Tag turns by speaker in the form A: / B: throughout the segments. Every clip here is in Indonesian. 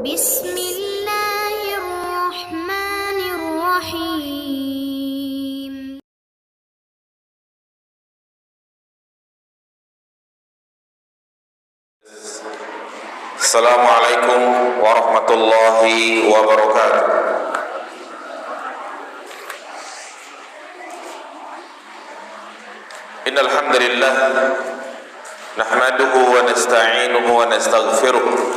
A: Bismillahirrahmanirrahim.
B: Assalamualaikum warahmatullahi wabarakatuh. Innal hamdalillah nahmaduhu wa nasta'inuhu wa nastaghfiruh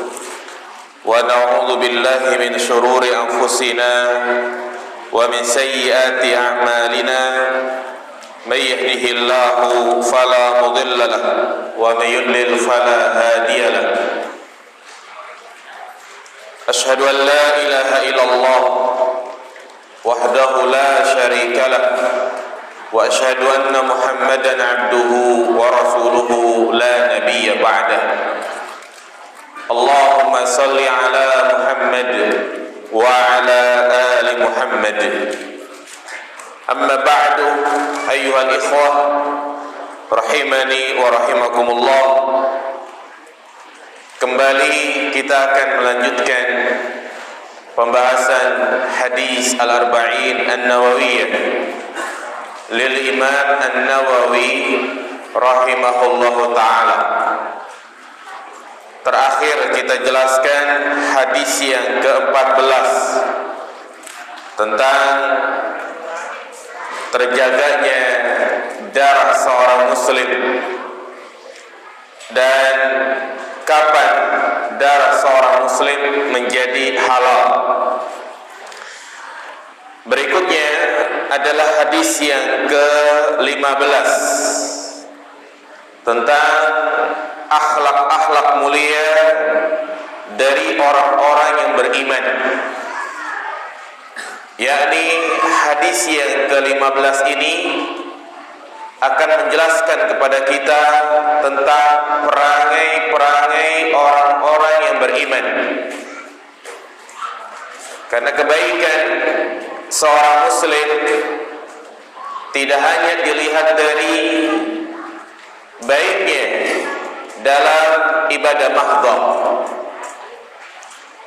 B: wa na'udzu billahi min shururi anfusina wa min sayyiati a'malina. May yahdihillahu fala mudilla lahu wa may yudlil fala hadiya lahu. Ashhadu an la ilaha illallah wahdahu la syarika lah wa ashhadu anna Muhammadan abduhu wa rasuluhu la nabiyya ba'dah. Allahumma salli ala Muhammad wa ala ali Muhammad. Amma ba'du, ayyuhal ikhwah rahimani wa rahimakumullah. Kembali kita akan melanjutkan pembahasan hadis Al-Arba'in An-Nawawiyah lil Imam An-Nawawi rahimahullahu ta'ala. Terakhir kita jelaskan hadis yang ke-14 tentang terjaganya darah seorang muslim dan kapan darah seorang muslim menjadi halal. Berikutnya adalah hadis yang ke-15 tentang akhlak-akhlak mulia dari orang-orang yang beriman, yakni hadis yang ke-15 ini akan menjelaskan kepada kita tentang perangai-perangai orang-orang yang beriman. Karena kebaikan seorang muslim tidak hanya dilihat dari baiknya dalam ibadah mahdhah.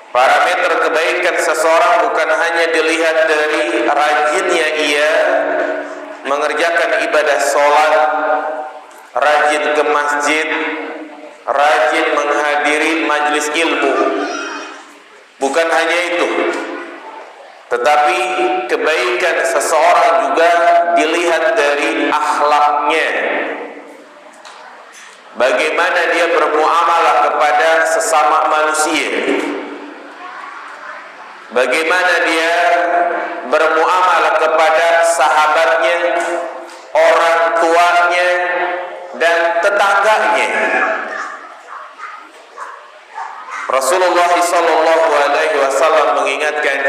B: Parameter kebaikan seseorang bukan hanya dilihat dari rajinnya ia mengerjakan ibadah sholat, rajin ke masjid, rajin menghadiri majelis ilmu. Bukan hanya itu, tetapi kebaikan seseorang juga dilihat dari akhlaknya. Bagaimana dia bermuamalah kepada sesama manusia, bagaimana dia bermuamalah kepada sahabatnya, orang tuanya, dan tetangganya. Rasulullah SAW mengingatkan,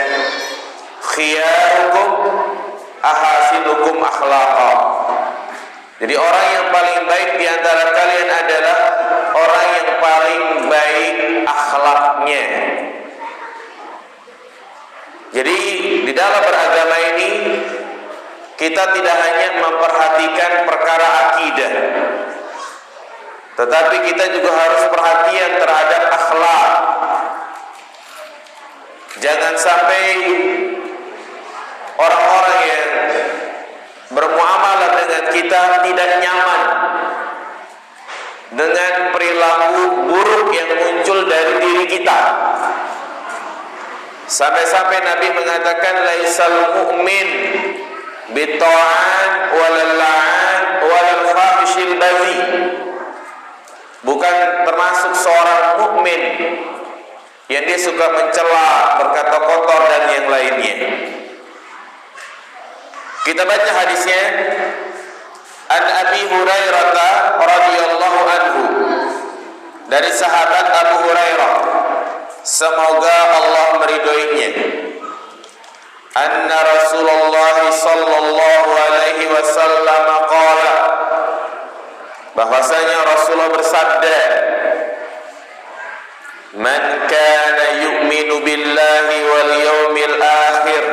B: khiyarukum ahasinukum akhlaqa. Jadi orang yang paling baik di antara kalian adalah orang yang paling baik akhlaknya. Jadi di dalam beragama ini kita tidak hanya memperhatikan perkara akidah, tetapi kita juga harus perhatian terhadap akhlak. Jangan sampai orang-orang yang bermuamalah dengan kita tidak nyaman dengan perilaku buruk yang muncul dari diri kita. Sampai-sampai Nabi mengatakan laisal mu'min bita'an walal la'an walal fahishil bazi. Bukan termasuk seorang mukmin yang dia suka mencela, berkata kotor dan yang lainnya. Kita baca hadisnya. An Abi Hurairah radhiyallahu anhu, dari sahabat Abu Hurairah, semoga Allah meridhoinya, anna Rasulullah sallallahu alaihi wasallam qala, bahwasanya Rasulullah bersabda, man kana yu'minu billahi wal yawmil akhir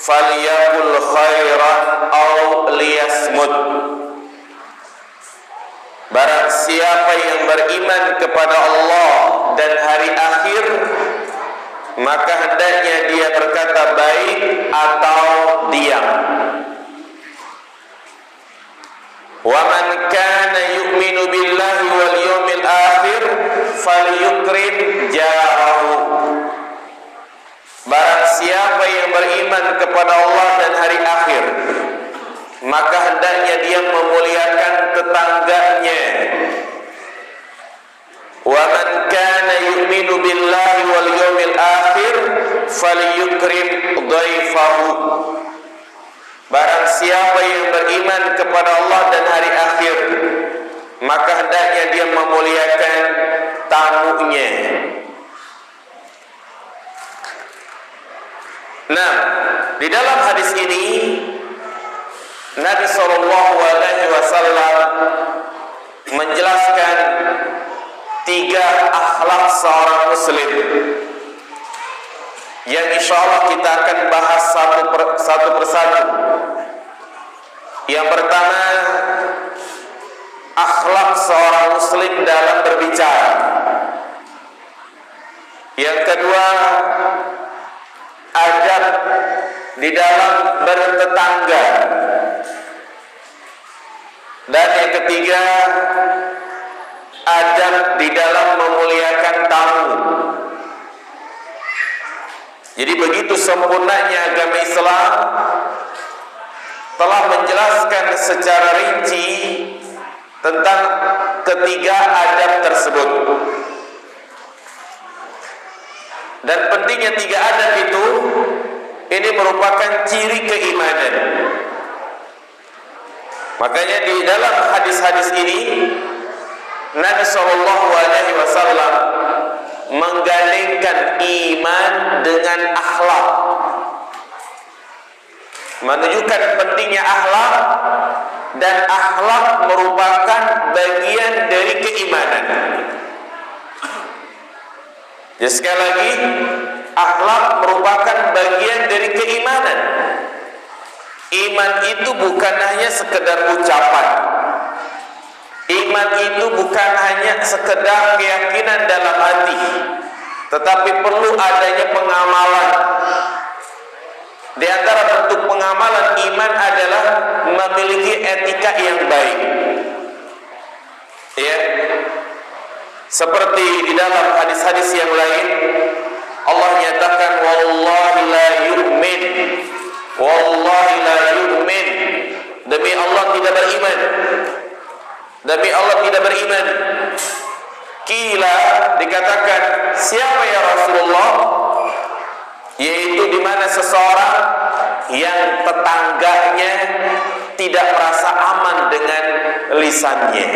B: falyaqul khairan aw liyasmut. Barang siapa yang beriman kepada Allah dan hari akhir, maka hendaknya dia berkata baik atau diam. Wa man kana yu'minu billahi wal yawmil akhir falyukrim jarahu. Barang siapa yang beriman kepada Allah dan hari akhir, maka hendaknya dia memuliakan tetangganya. Wa man kana yu'minu billahi wal yawmil akhir falyukrim dhaifahu. Barang siapa yang beriman kepada Allah dan hari akhir, maka hendaknya dia memuliakan tamunya. Nah, di dalam hadis ini Nabi SAW menjelaskan 3 akhlak seorang muslim yang insya Allah kita akan bahas satu persatu. Yang pertama, akhlak seorang muslim dalam berbicara. Yang kedua, adab di dalam bertetangga. Dan yang ketiga, adab di dalam memuliakan tamu. Jadi begitu sempurnanya agama Islam telah menjelaskan secara rinci tentang ketiga adab tersebut. Dan pentingnya 3 adab itu, ini merupakan ciri keimanan. Makanya di dalam hadis-hadis ini Nabi SAW menggandengkan iman dengan akhlak, menunjukkan pentingnya akhlak, dan akhlak merupakan bagian dari keimanan. Jadi sekali lagi, akhlak merupakan bagian dari keimanan. Iman itu bukan hanya sekedar ucapan. Iman itu bukan hanya sekedar keyakinan dalam hati, tetapi perlu adanya pengamalan. Di antara bentuk pengamalan iman adalah memiliki etika yang baik. Ya. Seperti di dalam hadis-hadis yang lain, Allah nyatakan wallahi la yu'min. Wallahi la yu'min. Demi Allah tidak beriman. Demi Allah tidak beriman. Kila, dikatakan, siapa ya Rasulullah? Yaitu di mana seseorang yang tetangganya tidak merasa aman dengan lisannya.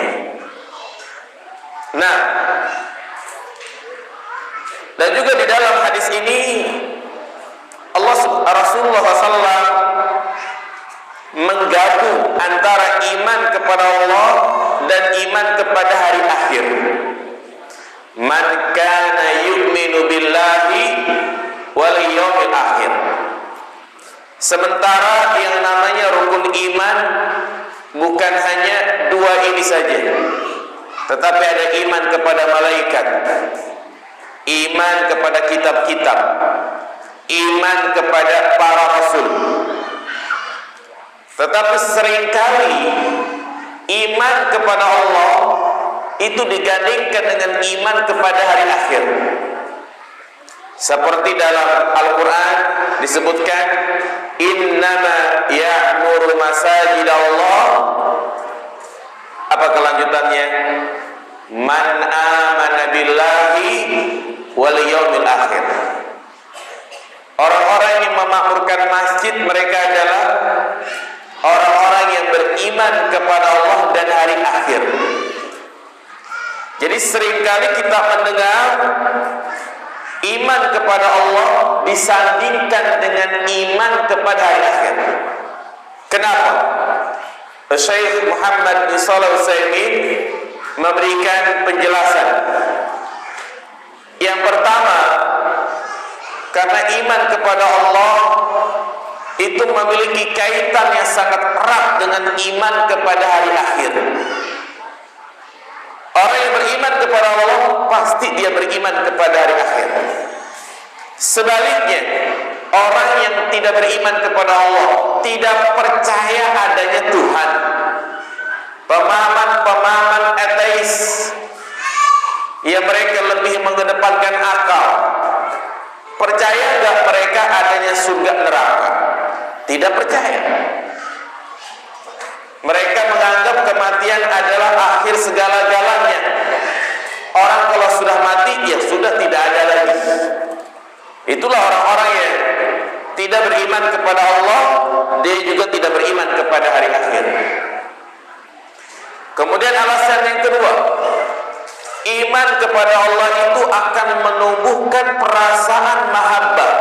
B: Nah, dan juga di dalam hadis ini Rasulullah SAW menggabung antara iman kepada Allah dan iman kepada hari akhir. Man kana yu'minu billahi wal yawmil akhir. Sementara yang namanya rukun iman bukan hanya 2 ini saja, tetapi ada iman kepada malaikat, iman kepada kitab-kitab, iman kepada para rasul. Tetapi seringkali iman kepada Allah itu digandingkan dengan iman kepada hari akhir. Seperti dalam Al-Quran disebutkan, innama ya'muru masajid Allah. Apa kelanjutannya? Man amana billahi wal yawmil akhir. Orang-orang yang memakmurkan masjid mereka adalah orang-orang yang beriman kepada Allah dan hari akhir. Jadi seringkali kita mendengar iman kepada Allah disandingkan dengan iman kepada hari akhir. Kenapa? Syekh Muhammad bin Shalih Al-Utsaimin memberikan penjelasan. Yang pertama, karena iman kepada Allah itu memiliki kaitan yang sangat erat dengan iman kepada hari akhir. Orang yang beriman kepada Allah pasti dia beriman kepada hari akhir. Sebaliknya, orang yang tidak beriman kepada Allah, tidak percaya adanya Tuhan, pemahaman-pemahaman ateis, yang mereka lebih mengedepankan akal. Percaya enggak mereka adanya surga neraka? Tidak percaya. Mereka menganggap kematian adalah akhir segala-galanya. Orang kalau sudah mati, ya sudah tidak ada lagi. Itulah orang-orang yang tidak beriman kepada Allah, dia juga tidak beriman kepada hari akhir. Kemudian alasan yang kedua, iman kepada Allah itu akan menumbuhkan perasaan mahabbah,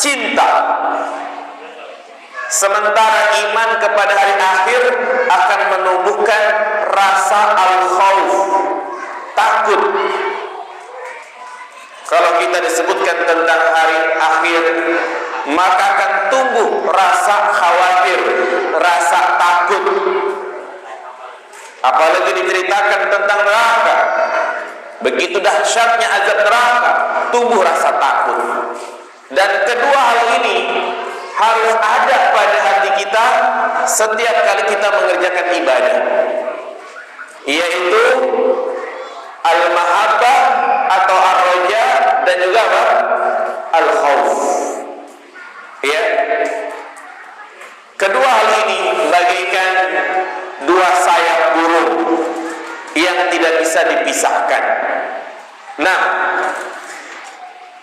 B: cinta. Sementara iman kepada hari akhir akan menumbuhkan rasa al-khauf, takut. Kalau kita disebutkan tentang hari akhir, maka akan tumbuh rasa khawatir, rasa takut. Apalagi diceritakan tentang neraka, begitu dahsyatnya azab neraka, tumbuh rasa takut. Dan kedua hal ini harus ada pada hati kita setiap kali kita mengerjakan ibadah, yaitu al-mahabbah atau ar-raja dan juga apa? Al-khauf. Ya. Kedua hal ini bagaikan dua sayap burung yang tidak bisa dipisahkan. Nah,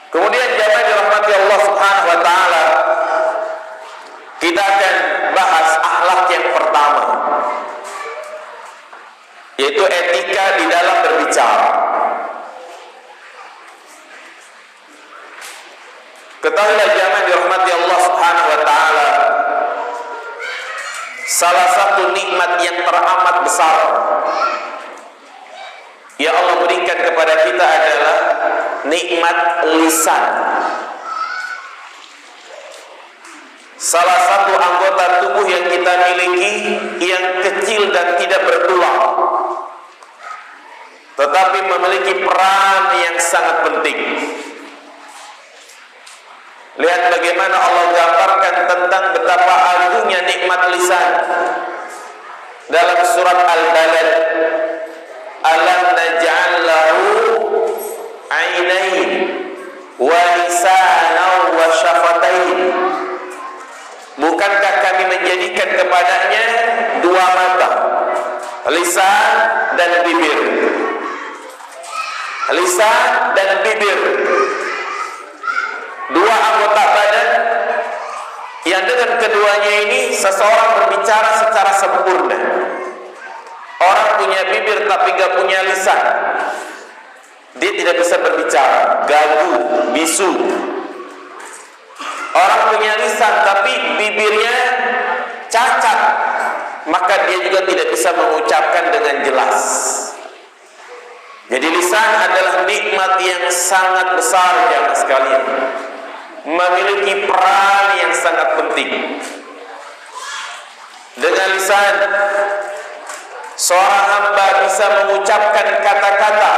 B: kemudian jamaah dirahmati Allah Subhanahu wa taala, kita akan bahas akhlak yang pertama, yaitu etika di dalam berbicara. Ketahuilah jamaah dirahmati Allah Subhanahu wa taala, salah satu nikmat yang teramat besar yang Allah berikan kepada kita adalah nikmat lisan. Salah satu anggota tubuh yang kita miliki yang kecil dan tidak bertulang, tetapi memiliki peran yang sangat penting. Lihat bagaimana Allah gambarkan tentang betapa agungnya nikmat lisan dalam surat Al-Balad. Alam naj'al lahu 'ainain wa lisanan wa syafatain. Bukankah kami menjadikan kepadanya dua mata, lisan dan bibir. Lisan dan bibir, dua anggota badan yang dengan keduanya ini seseorang berbicara secara sempurna. Orang punya bibir tapi gak punya lisan, dia tidak bisa berbicara, gagu, bisu. Orang punya lisan tapi bibirnya cacat, maka dia juga tidak bisa mengucapkan dengan jelas. Jadi lisan adalah nikmat yang sangat besar jamaah sekalian, memiliki peran yang sangat penting. Dengan lisan seorang hamba bisa mengucapkan kata-kata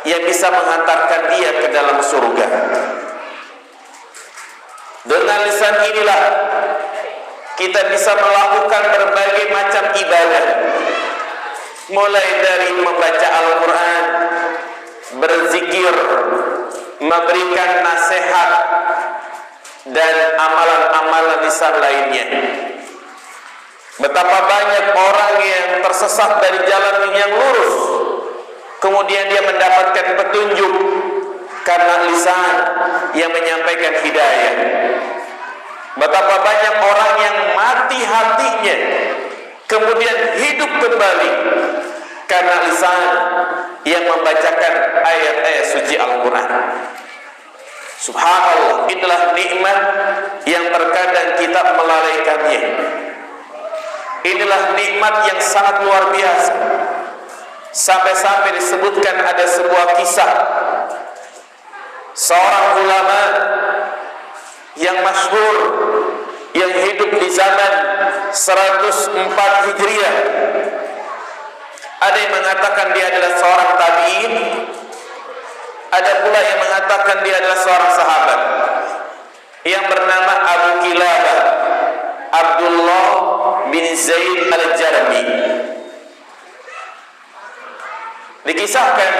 B: yang bisa menghantarkan dia ke dalam surga. Dengan lisan inilah kita bisa melakukan berbagai macam ibadah, mulai dari membaca Al-Quran, berzikir, memberikan nasihat, dan amalan-amalan lisan lainnya. Betapa banyak orang yang tersesat dari jalan yang lurus, kemudian dia mendapatkan petunjuk karena lisan yang menyampaikan hidayah. Betapa banyak orang yang mati hatinya, kemudian hidup kembali karena lisan yang membacakan ayat-ayat suci Al-Quran. Subhanallah, inilah nikmat yang terkadang kita melalaikannya. Inilah nikmat yang sangat luar biasa. Sampai-sampai disebutkan ada sebuah kisah seorang ulama yang masyhur yang hidup di zaman 104 Hijriah. Ada yang mengatakan dia adalah seorang tabi'in, Ada pula yang mengatakan dia adalah seorang sahabat yang bernama Abu Kilabah, Abdullah bin Zaid al-Jarmi. Dikisahkan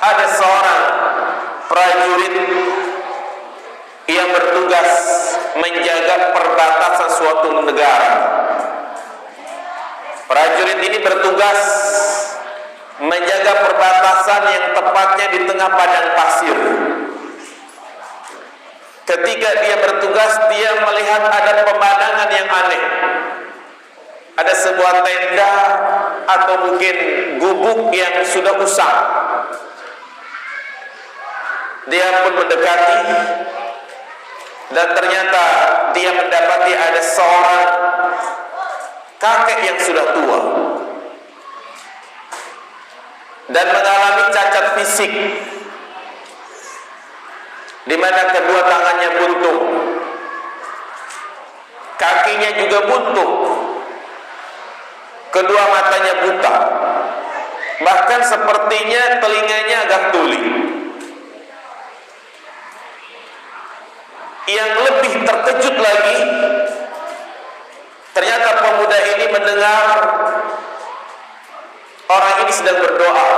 B: ada seorang prajurit yang bertugas menjaga perbatasan suatu negara. Prajurit ini bertugas menjaga perbatasan yang tepatnya di tengah padang pasir. Ketika dia bertugas, dia melihat ada pemandangan yang aneh. Ada sebuah tenda atau mungkin gubuk yang sudah usang. Dia pun mendekati, dan ternyata dia mendapati ada seorang kakek yang sudah tua dan mengalami cacat fisik, di mana kedua tangannya buntung, kakinya juga buntung, kedua matanya buta, bahkan sepertinya telinganya agak tuli. Yang lebih terkejut lagi, ternyata pemuda ini mendengar orang ini sedang berdoa,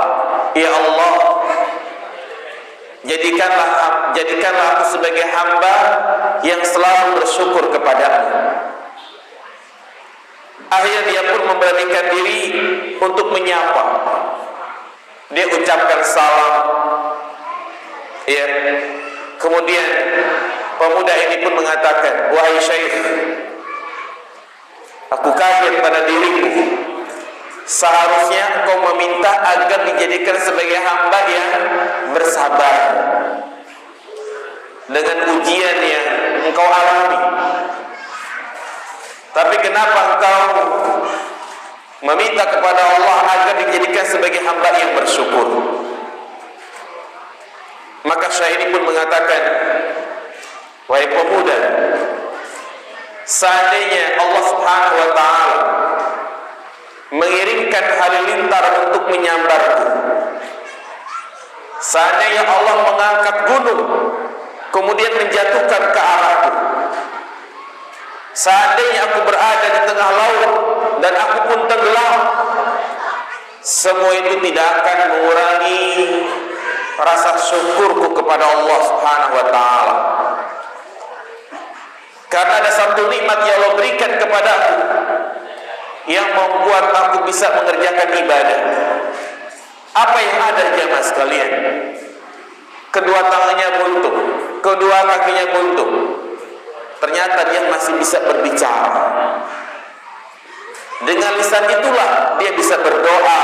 B: "Ya Allah, jadikanlah aku sebagai hamba yang selalu bersyukur kepadamu." Akhirnya dia pun memberanikan diri untuk menyapa. Dia ucapkan salam, ya. Kemudian pemuda ini pun mengatakan, "Wahai Syekh, aku kaget pada diriku. Seharusnya engkau meminta agar dijadikan sebagai hamba yang bersabar dengan ujian yang engkau alami. Tapi kenapa engkau meminta kepada Allah agar dijadikan sebagai hamba yang bersyukur?" Maka Syekh ini pun mengatakan, "Wahai pemuda, seandainya Allah Subhanahu wa ta'ala mengirimkan halilintar untuk menyambarku, seandainya Allah mengangkat gunung kemudian menjatuhkan ke arahku, seandainya aku berada di tengah laut dan aku pun tenggelam, semua itu tidak akan mengurangi rasa syukurku kepada Allah Subhanahu wa ta'ala. Karena ada satu nikmat yang Allah berikan kepadaku yang membuat aku bisa mengerjakan ibadah." Apa yang ada jemaah sekalian? Kedua tangannya buntung, kedua kakinya buntung. Ternyata dia masih bisa berbicara. Dengan lisan itulah dia bisa berdoa,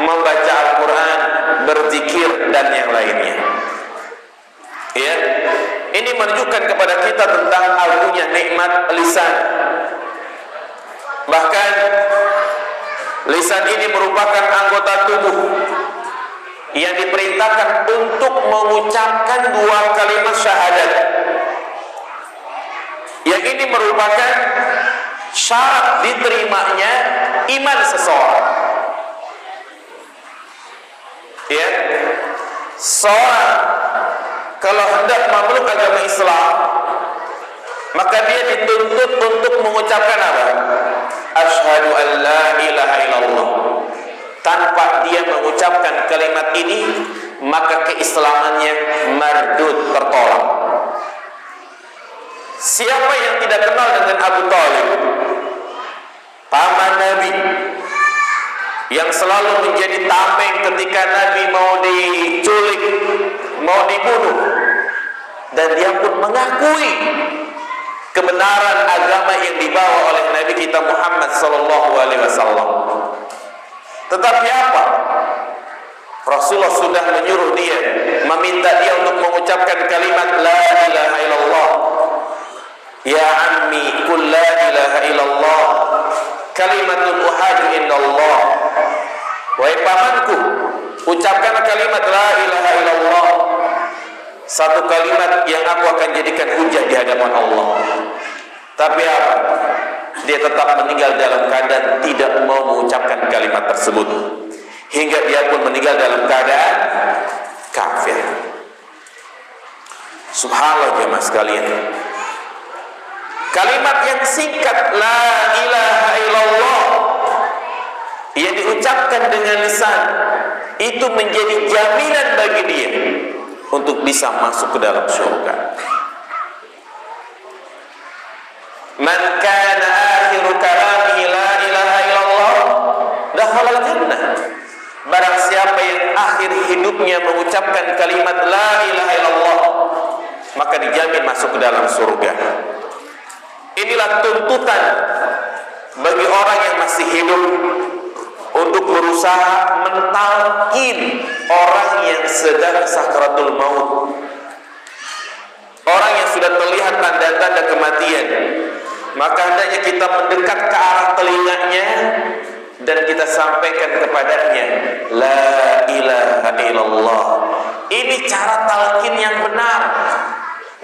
B: membaca Al-Quran, berzikir, dan yang lainnya. Ya, ini menunjukkan kepada kita tentang agungnya nikmat lisan. Bahkan lisan ini merupakan anggota tubuh yang diperintahkan untuk mengucapkan dua kalimat syahadat. Yang ini merupakan syarat diterimanya iman seseorang. Ya, seorang kalau hendak memeluk agama Islam, maka dia dituntut untuk mengucapkan apa? Asyhadu an la ilaha illallah. Tanpa dia mengucapkan kalimat ini, maka keislamannya mardud, tertolak. Siapa yang tidak kenal dengan Abu Thalib, paman Nabi, yang selalu menjadi tameng ketika Nabi mau diculik, mau dibunuh, dan dia pun mengakui kebenaran agama yang dibawa oleh Nabi kita Muhammad SAW. Tetapi apa? Rasulullah sudah menyuruh dia, meminta dia untuk mengucapkan kalimat la ilaha illallah. Ya ammi kul la ilaha illallah kalimatun uhaju indallah. Wahai pamanku, ucapkan kalimat la ilaha illallah, satu kalimat yang aku akan jadikan hujah di hadapan Allah. Tapi apa? Dia tetap meninggal dalam keadaan tidak mau mengucapkan kalimat tersebut, hingga dia pun meninggal dalam keadaan kafir. Subhanallah jemaah sekalian. Kalimat yang singkat la ilaha illallah yang diucapkan dengan lisan itu menjadi jaminan bagi dia untuk bisa masuk ke dalam surga. Man kana akhiru kalamihi la ilaha illallah dakhala jannah. Barang siapa yang akhir hidupnya mengucapkan kalimat la ilaha illallah, maka dijamin masuk ke dalam surga. Inilah tuntutan bagi orang yang masih hidup untuk berusaha mentalkin orang yang sedang sakaratul maut, orang yang sudah terlihat tanda-tanda kematian. Maka hendaknya kita mendekat ke arah telinganya dan kita sampaikan kepadanya la ilaha illallah. Ini cara talqin yang benar.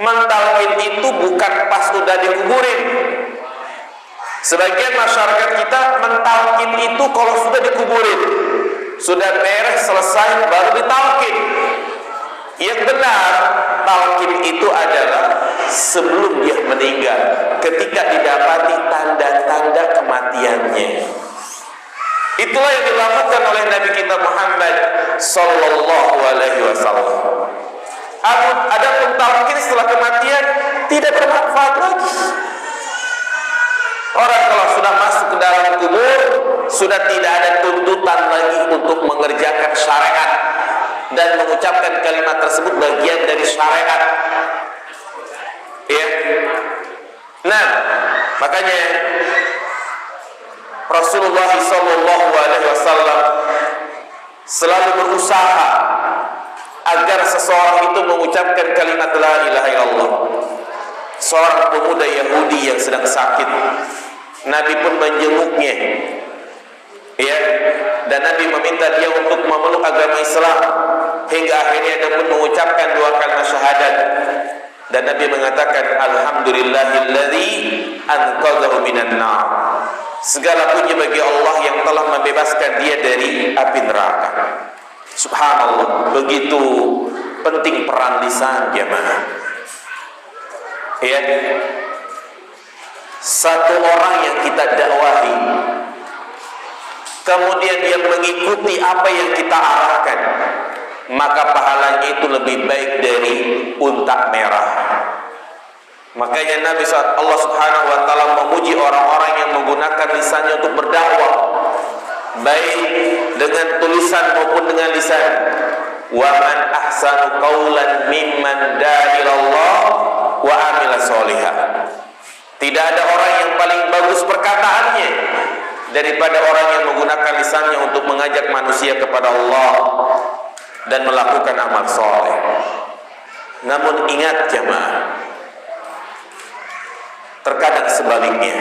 B: Mentalqin itu bukan pas sudah dikuburin. Sebagian masyarakat kita mentalqin itu kalau sudah dikuburin, sudah beres selesai baru ditalqin. Yang benar, talqin itu adalah sebelum dia meninggal, ketika didapati tanda-tanda kematiannya. Itulah yang dilakukan oleh Nabi kita Muhammad sallallahu alaihi wasallam. Adapun talqin setelah kematian tidak bermanfaat lagi. Orang kalau sudah masuk ke dalam kubur, sudah tidak ada tuntutan lagi untuk mengerjakan syariat dan mengucapkan kalimat tersebut bagian dari syariat. Ya. Nah, makanya Rasulullah SAW selalu berusaha agar seseorang itu mengucapkan kalimat la ilaha illallah. Seorang pemuda Yahudi yang sedang sakit, Nabi pun menjenguknya, ya, dan Nabi meminta dia untuk memeluk agama Islam, hingga akhirnya dia pun mengucapkan dua kalimat syahadat. Dan Nabi mengatakan alhamdulillahilladzi anqadhahu minan nar. Segala puji bagi Allah yang telah membebaskan dia dari api neraka. Subhanallah, begitu penting peran lisan jemaah. Ya, satu orang yang kita dakwahi, kemudian dia mengikuti apa yang kita arahkan, maka pahalanya itu lebih baik dari unta merah. Makanya Nabi Allah Subhanahu wa taala memuji orang-orang yang menggunakan lisannya untuk berdakwah, baik dengan tulisan maupun dengan lisan. Wa man ahsanu qaulan mimman da'a ilallah wa amila sholihan. Tidak ada orang yang paling bagus perkataannya daripada orang yang menggunakan lisannya untuk mengajak manusia kepada Allah dan melakukan amal soleh. Namun ingat jemaah, terkadang sebaliknya,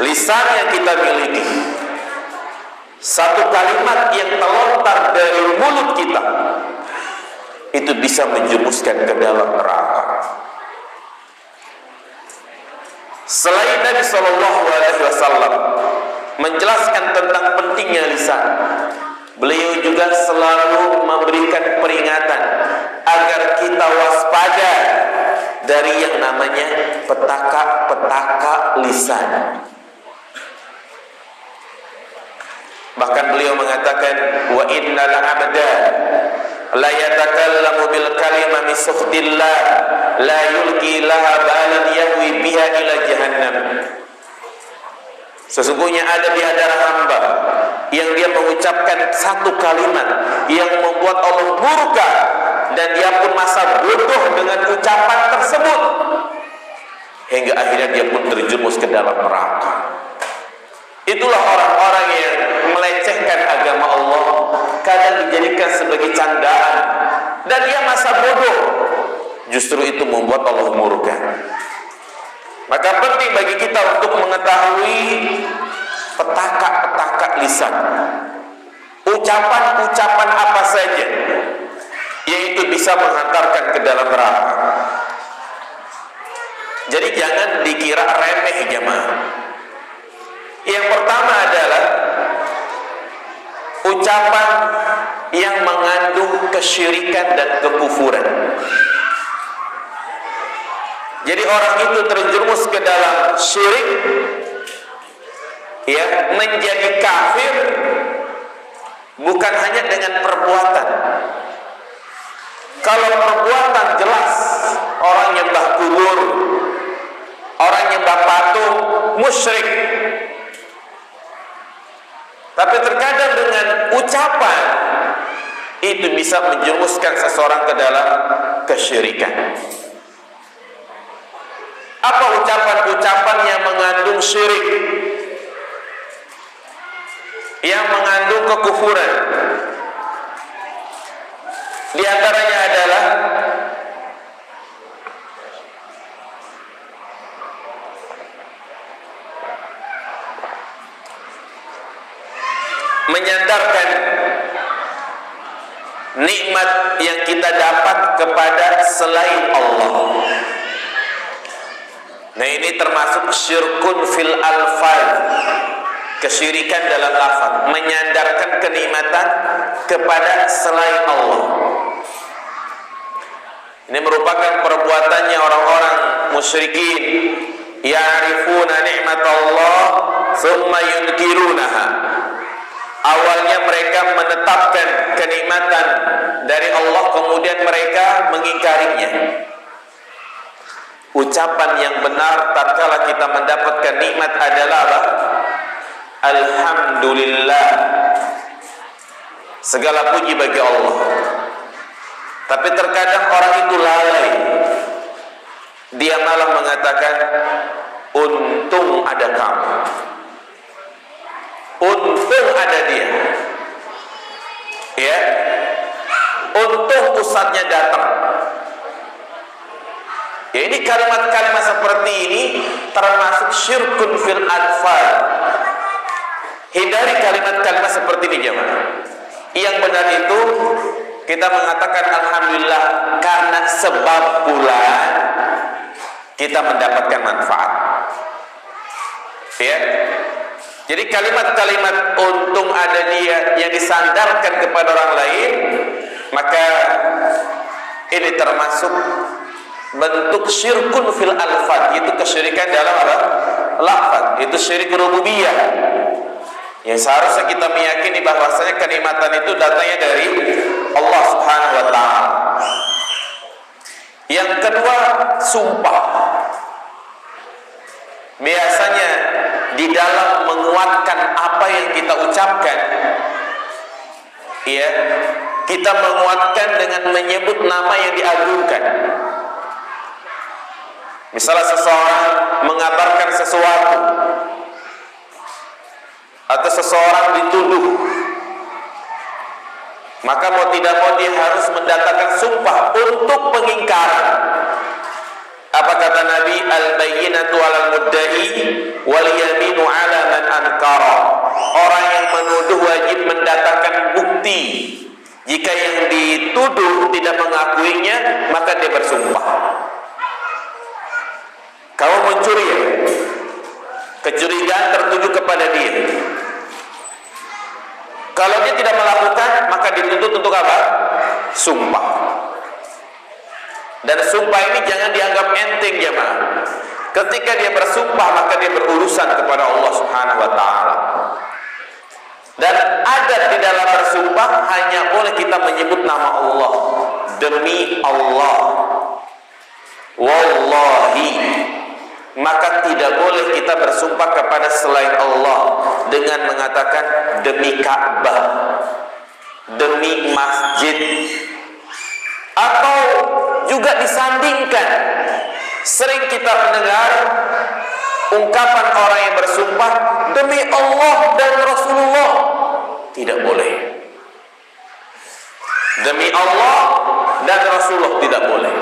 B: lisan yang kita miliki, satu kalimat yang terlontar dari mulut kita itu bisa menjerumuskan ke dalam neraka. Selain Nabi Shallallahu Alaihi Wasallam menjelaskan tentang pentingnya lisan, beliau juga selalu memberikan peringatan agar kita waspada dari yang namanya petaka-petaka lisan. Bahkan beliau mengatakan wa innal abda la yatakallamu bil kalima min sukhtillah la yulqi laha balan yahwi biha ila jahannam. Sesungguhnya ada di antara hamba yang dia mengucapkan satu kalimat yang membuat Allah murka, dan dia pun masa bodoh dengan ucapan tersebut hingga akhirnya dia pun terjerumus ke dalam neraka. Itulah orang-orang yang melecehkan agama Allah, kadang dijadikan sebagai candaan, dan dia masa bodoh. Justru itu membuat Allah murka. Maka penting bagi kita untuk mengetahui petaka-petaka lisan, ucapan-ucapan apa saja yang itu bisa menghantarkan ke dalam neraka. Jadi jangan dikira remeh jemaah. Yang pertama adalah ucapan yang mengandung kesyirikan dan kekufuran. Jadi orang itu terjerumus ke dalam syirik, ya, menjadi kafir bukan hanya dengan perbuatan. Kalau perbuatan jelas, orang nyembah kubur, orang nyembah patung, musyrik. Tapi terkadang dengan ucapan itu bisa menjerumuskan seseorang ke dalam kesyirikan. Apa ucapan-ucapan yang mengandung syirik, yang mengandung kekufuran? Di antaranya adalah menyandarkan nikmat yang kita dapat kepada selain Allah. Nah, ini termasuk syirkun fil alfaz, kesyirikan dalam lafaz, menyandarkan kenikmatan kepada selain Allah. Ini merupakan perbuatannya orang-orang musyrikin, ya'rifuna ni'matallah thumma yunkirunaha. Awalnya mereka menetapkan kenikmatan dari Allah, kemudian mereka mengingkarinya. Ucapan yang benar tatkala kita mendapatkan nikmat adalah apa? Alhamdulillah, segala puji bagi Allah. Tapi terkadang orang itu lalai, dia malah mengatakan untung ada kamu, untung ada dia, ya, untung ustadznya datang. Ya, ini kalimat-kalimat seperti ini termasuk syirkun fil adfar. Hindari kalimat-kalimat seperti ini, jemaah. Yang benar itu kita mengatakan alhamdulillah karena sebab pula kita mendapatkan manfaat. Ya. Jadi kalimat-kalimat untung ada dia yang disandarkan kepada orang lain, maka ini termasuk bentuk syirkun fil alfad, itu kesyirikan dalam apa? Lafaz. Itu syirik rububiyah. Yang seharusnya kita meyakini bahwasanya kenikmatan itu datangnya dari Allah Subhanahu wa taala. Yang kedua, sumpah. Biasanya di dalam menguatkan apa yang kita ucapkan, ya, kita menguatkan dengan menyebut nama yang diagungkan. Misalnya seseorang mengabarkan sesuatu atau seseorang dituduh, maka mau tidak mau dia harus mendatangkan sumpah untuk pengingkaran. Apa kata Nabi? Al-bayyinatu 'alal mudda'i wal yaminu 'ala man ankara. Orang yang menuduh wajib mendatangkan bukti. Jika yang dituduh tidak mengakuinya, maka dia bersumpah. Kamu mencuri, ya? Kecurigaan tertuju kepada dia. Kalau dia tidak melakukan, maka dituntut untuk apa? Sumpah. Dan sumpah ini jangan dianggap enteng, jemaah. Ketika dia bersumpah, maka dia berurusan kepada Allah Subhanahu wa taala. Dan adat di dalam bersumpah hanya boleh kita menyebut nama Allah. Demi Allah, wallahi. Maka tidak boleh kita bersumpah kepada selain Allah dengan mengatakan demi Ka'bah, demi masjid, atau juga disandingkan. Sering kita mendengar ungkapan orang yang bersumpah demi Allah dan Rasulullah. Tidak boleh. Demi Allah dan Rasulullah tidak boleh.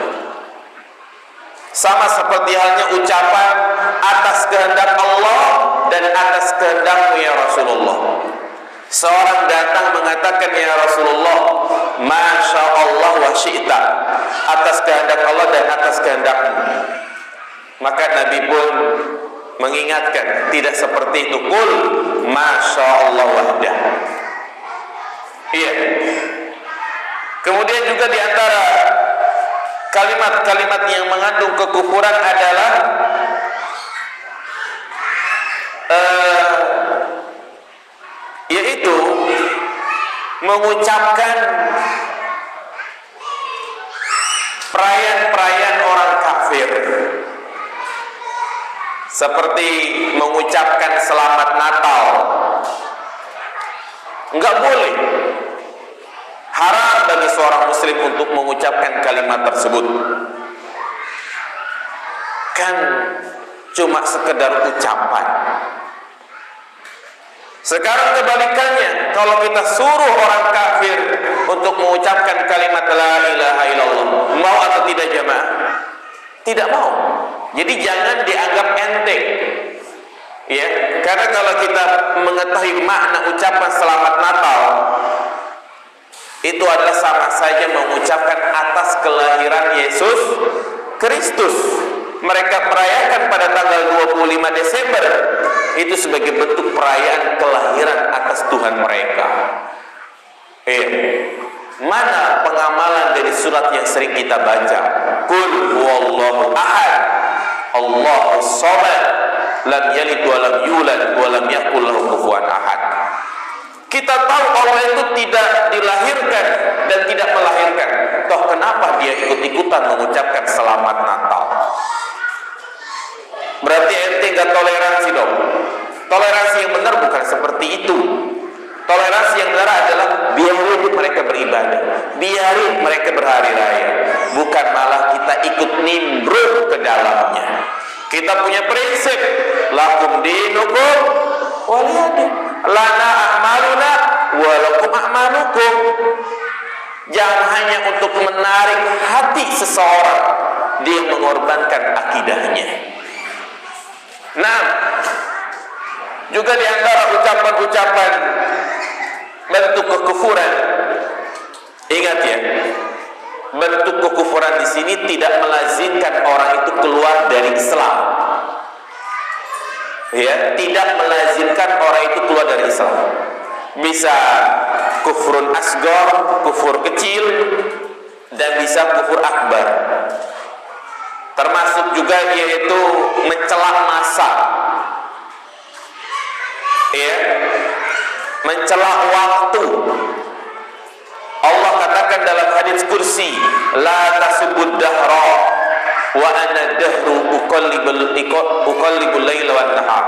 B: Sama seperti halnya ucapan atas kehendak Allah dan atas kehendakmu ya Rasulullah. Seorang datang mengatakan ya Rasulullah, Masya Allah wa syi'ta, atas kehendak Allah dan atas kehendakmu. Maka Nabi pun mengingatkan, tidak seperti itu. Qul Masya Allah wahdah. Iya, Kemudian juga di antara kalimat-kalimat yang mengandung kekufuran adalah yaitu mengucapkan perayaan-perayaan orang kafir, seperti mengucapkan selamat Natal. Enggak boleh. Haram bagi seorang muslim untuk mengucapkan kalimat tersebut. Kan cuma sekedar ucapan. Sekarang kebalikannya, kalau kita suruh orang kafir untuk mengucapkan kalimat la ilaha illallah, mau atau tidak jemaah? Tidak mau. Jadi jangan dianggap enteng. Ya, karena kalau kita mengetahui makna ucapan selamat Natal, itu adalah sama saja mengucapkan atas kelahiran Yesus Kristus. Mereka merayakan pada tanggal 25 Desember itu sebagai bentuk perayaan kelahiran atas Tuhan mereka. Mana pengamalan dari surat yang sering kita baca? Qul huwallahu ahad, Allahus samad, lam yalid wa lam yulad wa lam yakul lahu kufuwan ahad. Kita tahu Allah itu tidak dilahirkan dan tidak melahirkan. Toh kenapa dia ikut-ikutan mengucapkan selamat Natal? Berarti ente gak toleransi dong. Toleransi yang benar bukan seperti itu. Toleransi yang benar adalah biarin mereka beribadah, biarin mereka berhari raya, bukan malah kita ikut nimbrung ke dalamnya. Kita punya prinsip, lakum dinukum waliyadin, lana a'maluna walakum a'malukum. Jangan hanya untuk menarik hati seseorang, dia mengorbankan akidahnya. Nah, juga di antara ucapan-ucapan bentuk kekufuran, ingat ya, bentuk kekufuran di sini tidak melazimkan orang itu keluar dari Islam. Ya, tidak melazimkan orang itu keluar dari Islam. Bisa kufurun asghar, kufur kecil, dan bisa kufur akbar. Termasuk juga yaitu mencela masa, ya, mencela waktu. Allah katakan dalam hadis kursi, la tasubud dahra wa ana dahru uqallibul laila wan nahar.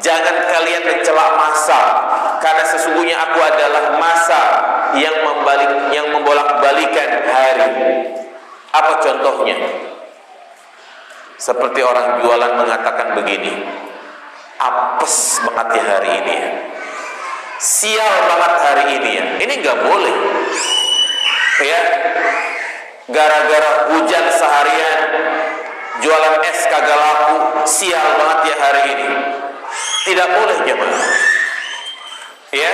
B: Jangan kalian mencela masa, karena sesungguhnya aku adalah masa yang membolak-balikan hari. Apa contohnya? Seperti orang jualan mengatakan begini, apes banget ya hari ini ya, sial banget hari ini ya. Ini nggak boleh ya, gara-gara hujan seharian jualan es kagak laku, sial banget ya hari ini. Tidak boleh jemaah ya.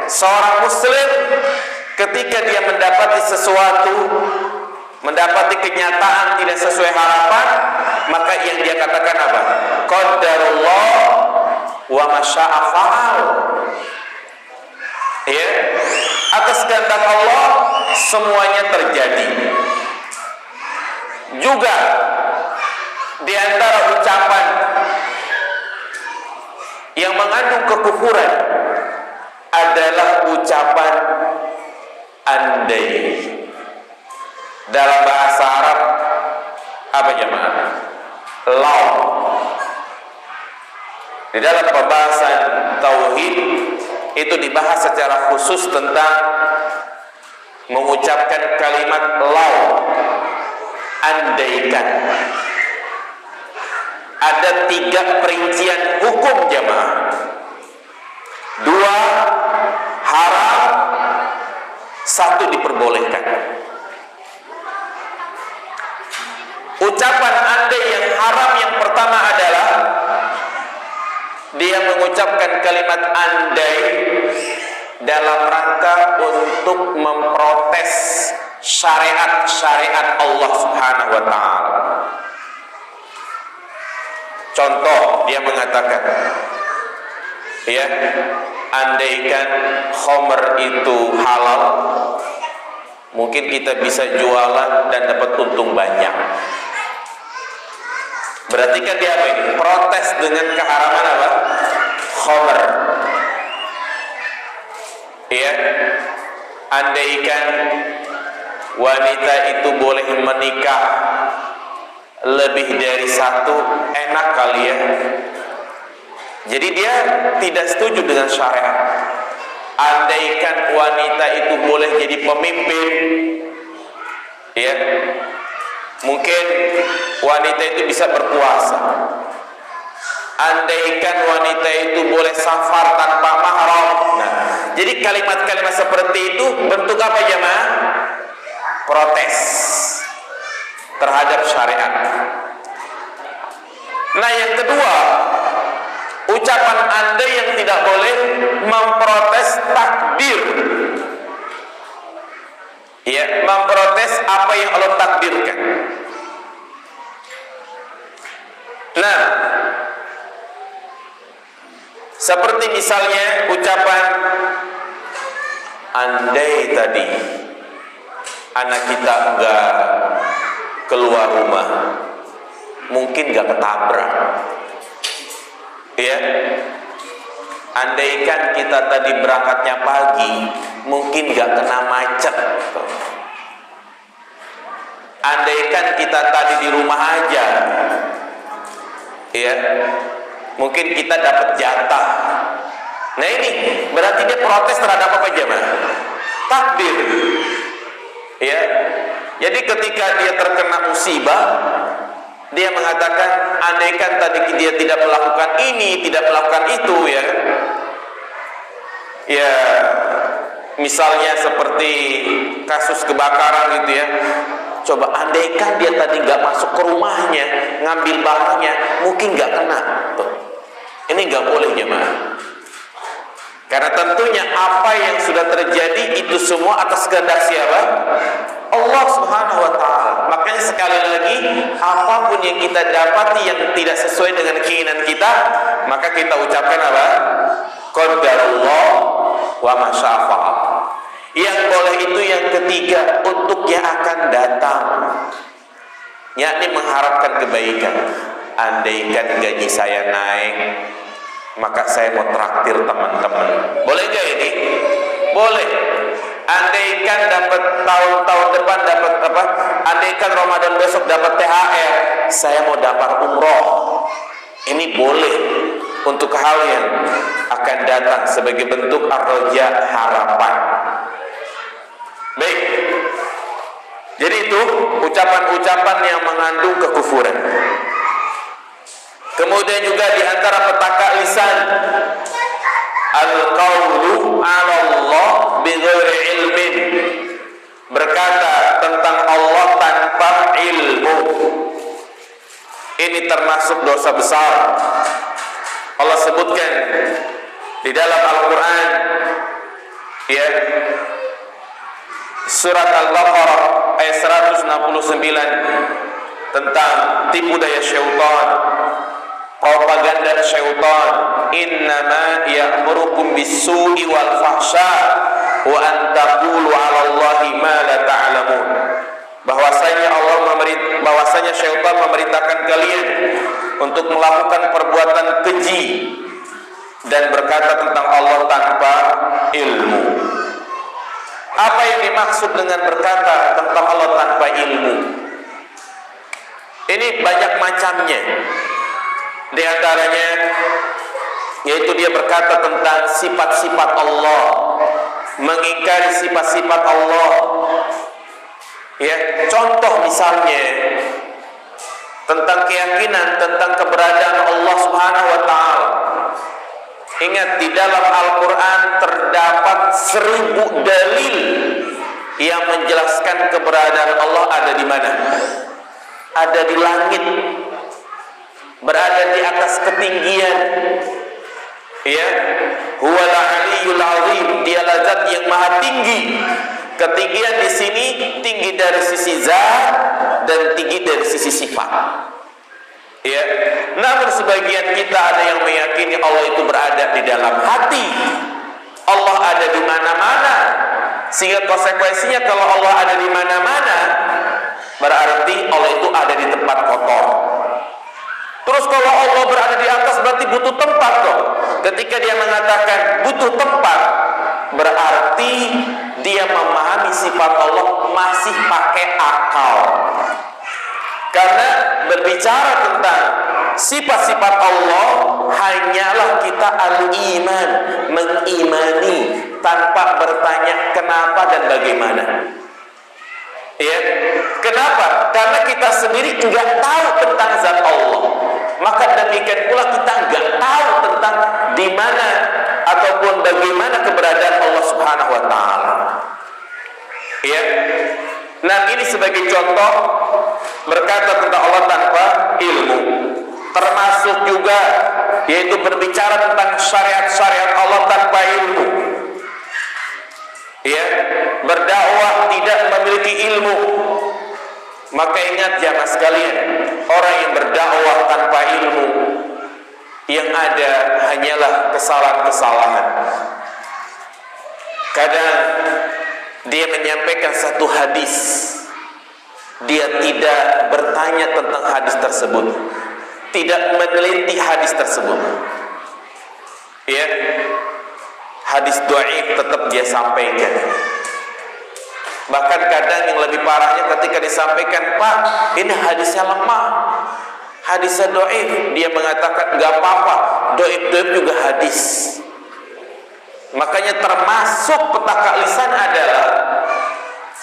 B: Seorang muslim ketika dia mendapati sesuatu, mendapati kenyataan tidak sesuai harapan, maka yang dia katakan apa? Qadarullah wa masya'a fa'al. Ya, atas kehendak Allah semuanya terjadi. Juga di antara ucapan yang mengandung kekufuran adalah ucapan andai. Dalam bahasa Arab apa jemaah? Lau. Di dalam pembahasan tauhid itu dibahas secara khusus tentang mengucapkan kalimat lau, andaikan. Ada 3 perincian hukum jemaah. 2 haram, 1 diperbolehkan. Ucapan andai yang haram yang pertama adalah dia mengucapkan kalimat andai dalam rangka untuk memprotes syariat-syariat Allah Subhanahu wa ta'ala. Contoh, dia mengatakan, ya, andaikan khamr itu halal, mungkin kita bisa jualan dan dapat untung banyak. Berarti kan dia apa ini? Protes dengan keharaman apa? Khamr. Ya, andaikan wanita itu boleh menikah lebih dari satu, enak kali ya. Jadi dia tidak setuju dengan syariat. Andaikan wanita itu boleh jadi pemimpin, ya, mungkin wanita itu bisa berkuasa. Andaikan wanita itu boleh safar tanpa mahram. Nah, jadi kalimat-kalimat seperti itu bentuk apa jemaah? Protes terhadap syariat. Nah, yang kedua, ucapan Anda yang tidak boleh memprotes takdir. Ya, memprotes apa yang Allah takdirkan. Nah, seperti misalnya ucapan, andai tadi anak kita enggak keluar rumah, mungkin enggak ketabrak. Ya, andaikan kita tadi berangkatnya pagi, mungkin enggak kena macet. Andaikan kita tadi di rumah aja, ya, mungkin kita dapat jatah. Nah, ini berarti dia protes terhadap apa jemaah? Takdir. Ya, jadi ketika dia terkena musibah, dia mengatakan, andaikan tadi dia tidak melakukan ini, tidak melakukan itu, ya. Ya, misalnya seperti kasus kebakaran gitu ya. Coba andaikan dia tadi nggak masuk ke rumahnya, ngambil barangnya, mungkin nggak kena. Tuh. Ini nggak boleh jemaah. Karena tentunya apa yang sudah terjadi itu semua atas kehendak siapa? Allah Subhanahu wa Ta'ala. Makanya sekali lagi, apapun yang kita dapati yang tidak sesuai dengan keinginan kita, maka kita ucapkan apa? Qadarullah wa ma syaa fa'al. Yang boleh itu yang ketiga, untuk yang akan datang, yakni mengharapkan kebaikan. Andaikan gaji saya naik, maka saya mau traktir teman-teman. Boleh gak ini? Boleh. Andaikan dapat tahun depan dapat apa? Andaikan Ramadan besok dapat THR, saya mau dapat umroh. Ini boleh untuk hal yang akan datang sebagai bentuk ar-raja, harapan. Baik. Jadi itu ucapan-ucapan yang mengandung kekufuran. Kemudian juga di antara petaka lisan, al-qaulu 'ala Allah bighairi ilmin. Berkata tentang Allah tanpa ilmu. Ini termasuk dosa besar. Allah sebutkan di dalam Al-Qur'an, ya, surat Al-Baqarah ayat 169 tentang tipu daya syaitan, propaganda syaitan. Innama ya'murukum bis-su'i wal fahsya wa an taqulu 'ala Allahi ma la ta'lamun. Bahwasanya syaitan memerintahkan kalian untuk melakukan perbuatan keji dan berkata tentang Allah tanpa ilmu. Apa yang dimaksud dengan berkata tentang Allah tanpa ilmu? Ini banyak macamnya. Di antaranya yaitu dia berkata tentang sifat-sifat Allah, mengingkari sifat-sifat Allah. Ya, contoh misalnya tentang keyakinan tentang keberadaan Allah Subhanahu wa Ta'ala. Ingat, di dalam Al-Quran terdapat 1000 dalil yang menjelaskan keberadaan Allah ada di mana? Ada di langit, berada di atas ketinggian. Ya, huwal aliyyul azim, dialah zat yang maha tinggi. Ketinggian di sini tinggi dari sisi zat dan tinggi dari sisi sifat. Ya, namun sebagian kita ada yang meyakini Allah itu berada di dalam hati. Allah ada di mana-mana. Sehingga konsekuensinya kalau Allah ada di mana-mana, berarti Allah itu ada di tempat kotor. Terus kalau Allah berada di atas berarti butuh tempat dong. Ketika dia mengatakan butuh tempat, berarti dia memahami sifat Allah masih pakai akal. Karena berbicara tentang sifat-sifat Allah hanyalah kita al-iman, mengimani tanpa bertanya kenapa dan bagaimana. Ya, kenapa? Karena kita sendiri enggak tahu tentang zat Allah. Maka demikian pula kita enggak tahu tentang di mana ataupun bagaimana keberadaan Allah Subhanahu wa taala. Ya. Nah, ini sebagai contoh berkata tentang Allah tanpa ilmu. Termasuk juga yaitu berbicara tentang syariat-syariat Allah tanpa ilmu. Ya, berdakwah tidak memiliki ilmu. Maka ingat jamaah sekalian, orang yang berdakwah tanpa ilmu, yang ada hanyalah kesalahan-kesalahan. Kadang dia menyampaikan satu hadis, dia tidak bertanya tentang hadis tersebut, tidak meneliti hadis tersebut. Ya, hadis dhaif tetap dia sampaikan. Bahkan kadang yang lebih parahnya ketika disampaikan, Pak, ini hadisnya lemah, hadisnya dhaif, dia mengatakan enggak apa-apa, dhaif juga hadis. Makanya termasuk petaka lisan adalah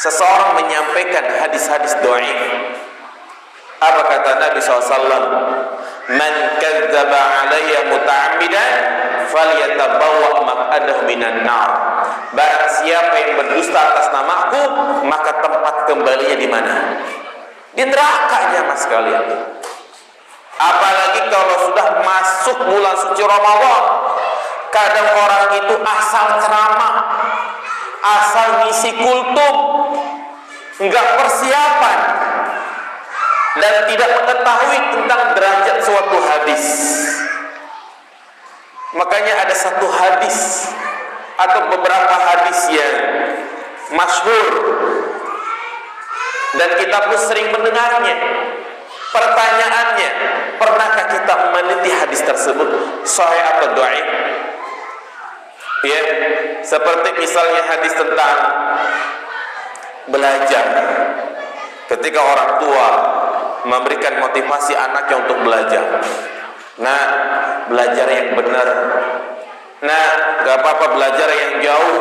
B: seseorang menyampaikan hadis-hadis dhaif. Apa kata Nabi SAW? Man kadzdzaba alayya muta'ammidan falyatabawwa maq'adahu minan nar. Barang siapa yang berdusta atas namaku, maka tempat kembalinya di mana? Di neraka ya mas sekalian. Apalagi kalau sudah masuk bulan suci Ramadan. Kadang orang itu asal ceramah, asal ngisi kultum, enggak persiapan dan tidak mengetahui tentang derajat suatu hadis. Makanya ada satu hadis atau beberapa hadis yang masyhur dan kita pun sering mendengarnya. Pertanyaannya, pernahkah kita meneliti hadis tersebut sahih atau dhaif? Ya, seperti misalnya hadis tentang belajar. Ketika orang tua memberikan motivasi anaknya untuk belajar. Nah, belajar yang benar. Nah, gak apa-apa belajar yang jauh.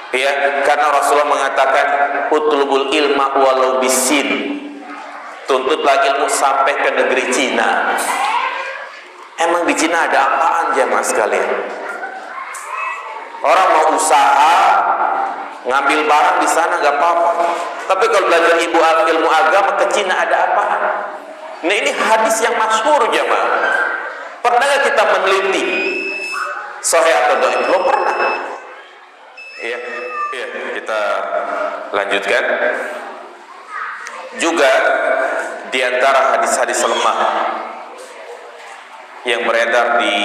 B: Ya, karena Rasulullah mengatakan utlubul ilma walau bisin. Tuntutlah ilmu sampai ke negeri Cina. Emang di Cina ada apaan jamaah sekalian? Orang mau usaha ngambil barang di sana gak apa-apa. Tapi kalau belajar ilmu agama ke Cina ada apaan? Nah, ini hadis yang masyhur jamaah. Pernah kita meneliti sahih atau dhaif? Belum pernah. Iya, kita lanjutkan. Juga di antara hadis-hadis lemah yang beredar di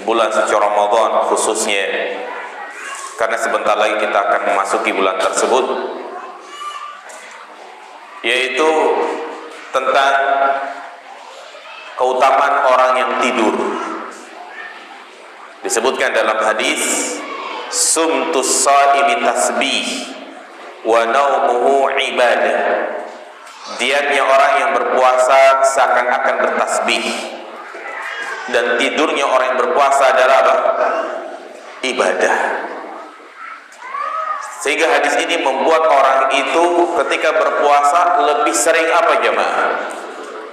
B: bulan suci Ramadan khususnya, karena sebentar lagi kita akan memasuki bulan tersebut, yaitu tentang keutamaan orang yang tidur. Disebutkan dalam hadis, sumtus shaimi tasbih wa naumuhu ibadah. Diamnya orang yang berpuasa seakan-akan bertasbih, dan tidurnya orang yang berpuasa adalah apa? Ibadah. Sehingga hadis ini membuat orang itu ketika berpuasa lebih sering apa jemaah?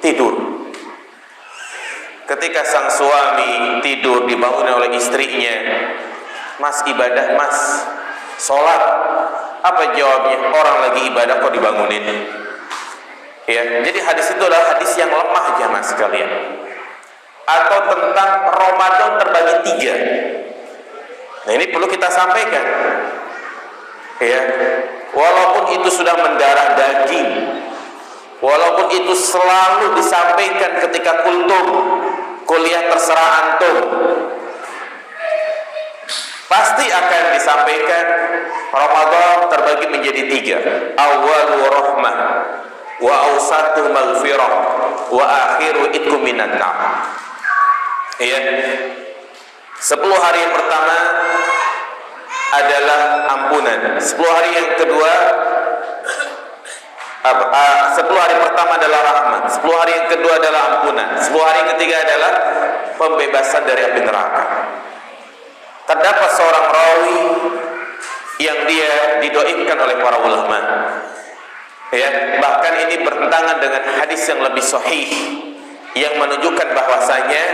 B: Tidur. Ketika sang suami tidur dibangun oleh istrinya, mas ibadah mas, sholat. Apa jawabnya? Orang lagi ibadah kok dibangunin? Ya, jadi hadis itu adalah hadis yang lemah jemaah sekalian. Atau tentang Ramadan terbagi 3. Nah, ini perlu kita sampaikan. Ya, walaupun itu sudah mendarah daging, walaupun itu selalu disampaikan ketika kultum, kuliah terserah antum. pasti akan disampaikan. Ramadan terbagi menjadi 3. Awwalu rahmah, wa awsatu maghfirah, wa akhiru itqu minan nar. Ya. 10 hari yang pertama adalah ampunan. 10 hari yang kedua 10 hari pertama adalah rahmat, 10 hari yang kedua adalah ampunan, 10 hari yang ketiga adalah pembebasan dari api neraka. Terdapat seorang rawi yang dia didoakan oleh para ulama. Ya, bahkan ini bertentangan dengan hadis yang lebih sahih yang menunjukkan bahwasanya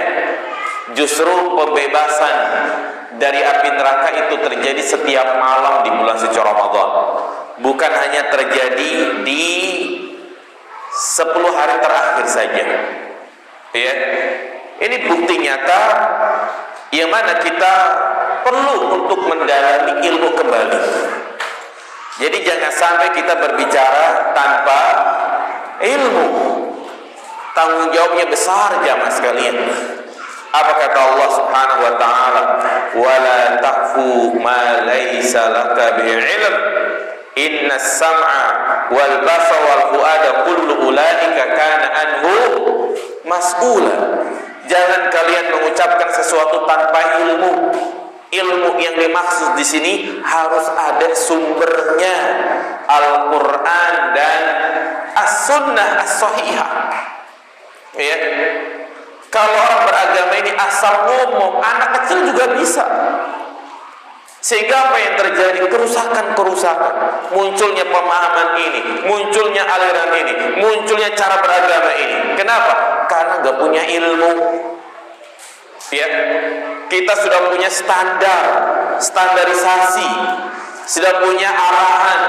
B: justru pembebasan dari api neraka itu terjadi setiap malam di bulan suci Ramadan. Bukan hanya terjadi di 10 hari terakhir saja. Ya. Ini bukti nyata yang mana kita perlu untuk mendalami ilmu kembali. Jadi jangan sampai kita berbicara tanpa ilmu. Tanggung jawabnya besar jamaah sekalian. Apa kata Allah Subhanahu wa taala? Wala taqfu ma laysa laka bihi ilm. Inna sam'a wal basara wal fuada kullu ulaika kana anhu mas'ula. Jangan kalian mengucapkan sesuatu tanpa ilmu. Ilmu yang dimaksud di sini harus ada sumbernya, Al-Qur'an dan As-Sunnah As-Sahihah. Ya. Kalau orang beragama ini asal ngomong, anak kecil juga bisa. Sehingga apa yang terjadi? Kerusakan-kerusakan. Munculnya pemahaman ini, munculnya aliran ini, munculnya cara beragama ini. Kenapa? Karena gak punya ilmu. Ya, kita sudah punya standarisasi, sudah punya arahan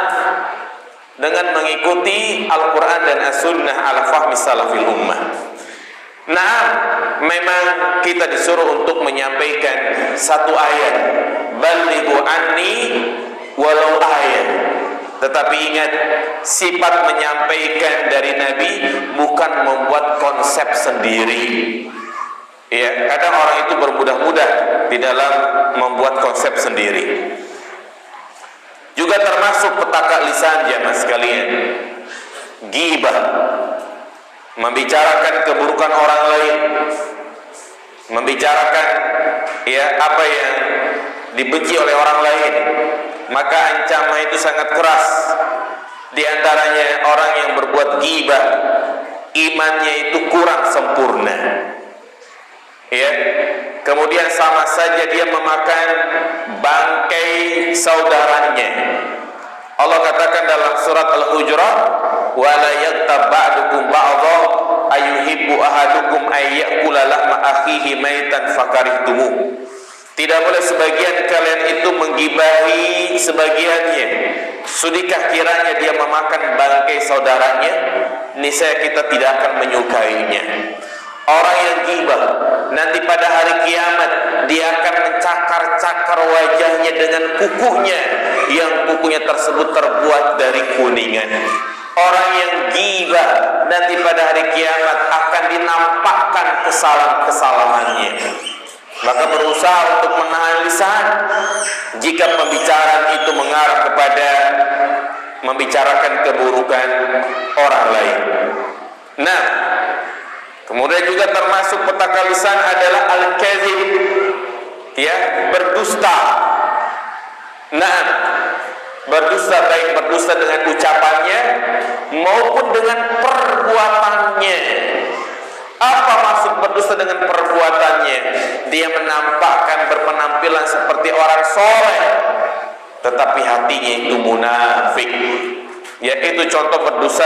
B: dengan mengikuti Al-Quran dan As-Sunnah ala fahmi salafil ummah. Nah, memang kita disuruh untuk menyampaikan satu ayat, balighu anni walau ayat. Tetapi ingat, sifat menyampaikan dari Nabi bukan membuat konsep sendiri. Ya, kadang orang itu bermudah-mudah di dalam membuat konsep sendiri. Juga termasuk petaka lisan jamaah sekalian, ghibah, membicarakan keburukan orang lain, membicarakan ya apa yang dibenci oleh orang lain, maka ancaman itu sangat keras. Di antaranya orang yang berbuat ghibah, imannya itu kurang sempurna. Ya, kemudian sama saja dia memakan bangkai saudaranya. Allah katakan dalam surat Al-Hujurat, wala yaghtab ba'dukum ba'dha ayuhibbu ahadukum ay ya'kula lahma akhihi maitan fakarihtumuh. Tidak boleh sebagian kalian itu menggibahi sebagiannya. Sudikah kiranya dia memakan bangkai saudaranya? Niscaya kita tidak akan menyukainya. Orang yang gibah nanti pada hari kiamat dia akan mencakar-cakar wajahnya dengan kukunya, yang kukunya tersebut terbuat dari kuningan. Orang yang gibah nanti pada hari kiamat akan dinampakkan kesalahan-kesalahannya. Maka berusaha untuk menahan lisan jika pembicaraan itu mengarah kepada membicarakan keburukan orang lain. Nah, kemudian juga termasuk petaka lisan adalah al-kadzib, ya, berdusta. Nah, berdusta baik berdusta dengan ucapannya maupun dengan perbuatannya. Apa maksud berdusta dengan perbuatannya? Dia menampakkan berpenampilan seperti orang soleh, tetapi hatinya itu munafik. Yaitu contoh berdusta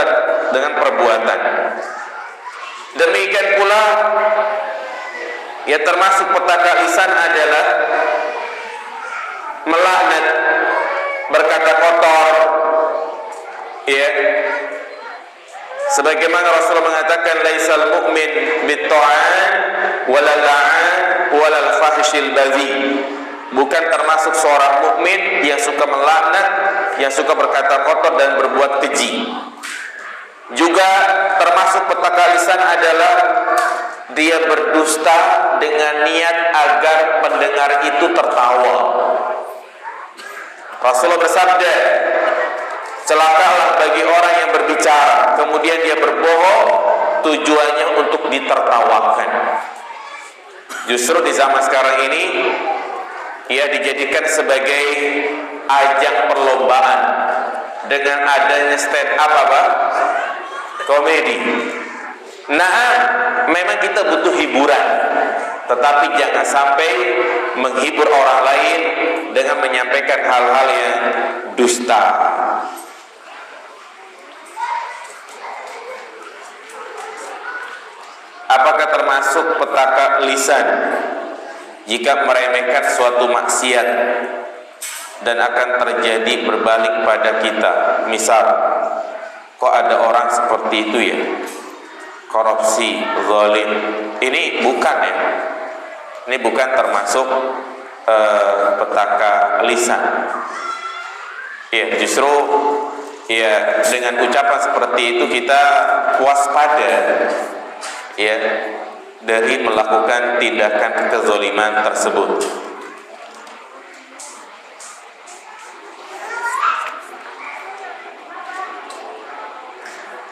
B: dengan perbuatan. Demikian pula, ya termasuk petaka lisan adalah melaknat, berkata kotor, ya. Sebagaimana Rasulullah mengatakan, laisal mu'min bit-ta'an walal la'an walal fahishil badhi. Bukan termasuk seorang mukmin yang suka melaknat, yang suka berkata kotor dan berbuat keji. Juga termasuk petaka lisan adalah dia berdusta dengan niat agar pendengar itu tertawa. Rasulullah bersabda, celakalah bagi orang yang berbicara kemudian dia berbohong tujuannya untuk ditertawakan. Justru di zaman sekarang ini ia dijadikan sebagai ajang perlombaan dengan adanya stand up komedi. Nah, memang kita butuh hiburan, tetapi jangan sampai menghibur orang lain dengan menyampaikan hal-hal yang dusta. Apakah termasuk petaka lisan jika meremehkan suatu maksiat dan akan terjadi berbalik pada kita? Misal, kok ada orang seperti itu ya, korupsi, zalim. Ini bukan ya, ini bukan termasuk petaka lisan. Ya, justru ya dengan ucapan seperti itu kita waspada ya dari melakukan tindakan kezaliman tersebut.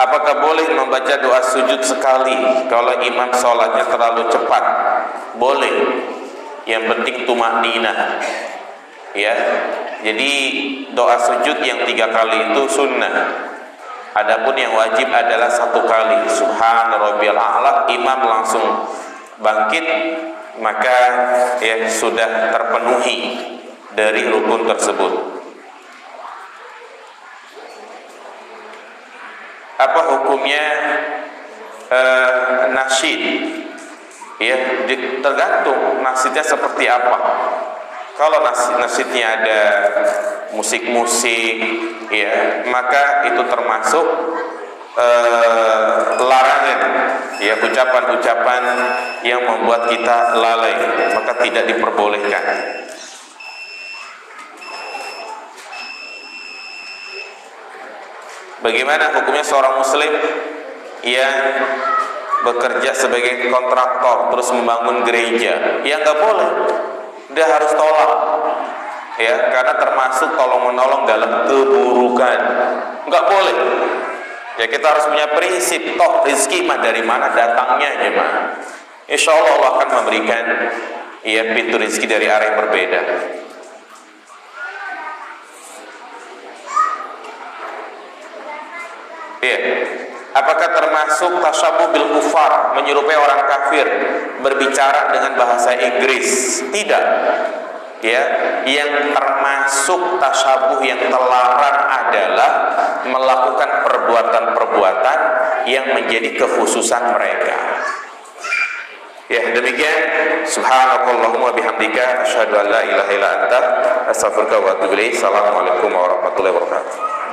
B: Apakah boleh membaca doa sujud sekali kalau imam sholatnya terlalu cepat? Boleh, yang penting tumakninah ya. Jadi doa sujud yang 3 kali itu sunnah. Adapun yang wajib adalah 1 kali, subhana rabbiyal a'la, imam langsung bangkit, maka ya sudah terpenuhi dari rukun tersebut. Apa hukumnya nasyid? Ya, tergantung nasyidnya seperti apa. Kalau nasyidnya ada musik-musik ya, maka itu termasuk larangan ya, ucapan-ucapan yang membuat kita lalai, maka tidak diperbolehkan. Bagaimana hukumnya seorang muslim yang bekerja sebagai kontraktor terus membangun gereja? Ya nggak boleh, dia harus tolak ya, karena termasuk tolong-menolong dalam keburukan. Nggak boleh ya, kita harus punya prinsip, toh rezeki mah dari mana datangnya ya mah. Insya Allah Allah akan memberikan ya pintu rezeki dari arah yang berbeda. Ya, apakah termasuk tasyabuh bil kufar, menyerupai orang kafir berbicara dengan bahasa Inggris? Tidak. Ya, yang termasuk tasyabuh yang terlarang adalah melakukan perbuatan-perbuatan yang menjadi kekhususan mereka. Ya, demikian. Subhanakallahumma bihamdika asyhadu an la ilaha illa anta astaghfiruka wa atubu ilaik. Assalamualaikum warahmatullahi wabarakatuh.